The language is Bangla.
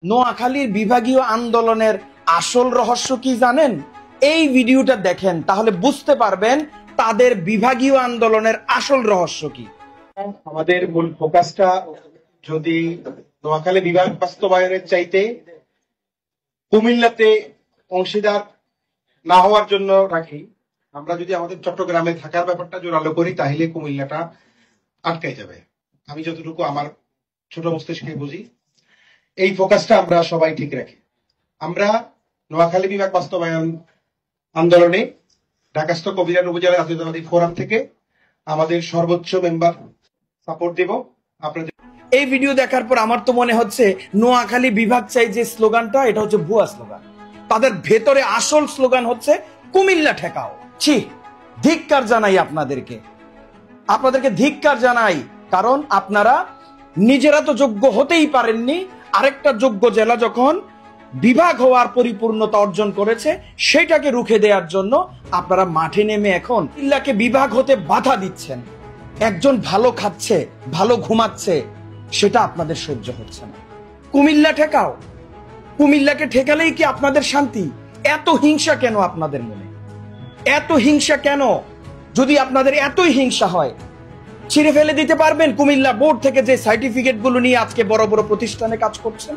নোয়াখালীর বিভাগীয় আন্দোলনের আসল রহস্য কি জানেন? এই ভিডিওটা দেখেন, তাহলে বুঝতে পারবেন তাদের বিভাগীয় আন্দোলনের আসল রহস্য কি। আমাদের মূল ফোকাসটা যদি নোয়াখালী বিভাগ বাস্তবায়নের চাইতে কুমিল্লাতে অংশীদার না হওয়ার জন্য রাখি, আমরা যদি আমাদের চট্টগ্রামে থাকার ব্যাপারটা জোরালো করি তাহলে কুমিল্লাটা আটকাই যাবে। আমি যতটুকু আমার ছোট মস্তিষ্কে বুঝি, এই ফোকাসটা আমরা সবাই ঠিক রাখি। আমরা নোয়াখালী বিভাগ বাস্তবায়ন আন্দোলনে ঢাকাস্থ কবিরাট উপজেলা জাতীয়তাবাদী ফোরাম থেকে আমাদের সর্বোচ্চ মেম্বার সাপোর্ট দেব। আপনাদের এই ভিডিও দেখার পর আমার তো মনে হচ্ছে নোয়াখালী বিভাগ চাই যে স্লোগানটা, এটা হচ্ছে ভুয়া স্লোগান। তাদের ভেতরে আসল স্লোগান হচ্ছে কুমিল্লা ঠেকাও। ছি, ধিক্কার জানাই আপনাদেরকে ধিক্কার জানাই। কারণ আপনারা নিজেরা তো যোগ্য হতেই পারেননি, আরেকটা যোগ্য জেলা যখন বিভাগ হওয়ার পরিপূর্ণতা অর্জন করেছে সেটাকে রুখে দেওয়ার জন্য আপনারা মাঠে নেমে এখন কুমিল্লাকে বিভাগ হতে বাধা দিচ্ছেন। একজন ভালো খাচ্ছে, ভালো ঘুমাচ্ছে, সেটা আপনাদের সহ্য হচ্ছে না। কুমিল্লা ঠেকাও। কুমিল্লাকে ঠেকালেই কি আপনাদের শান্তি? এত হিংসা কেন আপনাদের মনে? এত হিংসা কেন? যদি আপনাদের এতই হিংসা হয়, ছিঁড়ে ফেলে দিতে পারবেন কুমিল্লা বোর্ড থেকে যে সার্টিফিকেট গুলো নিয়ে আজকে বড় বড় প্রতিষ্ঠানে কাজ করছেন।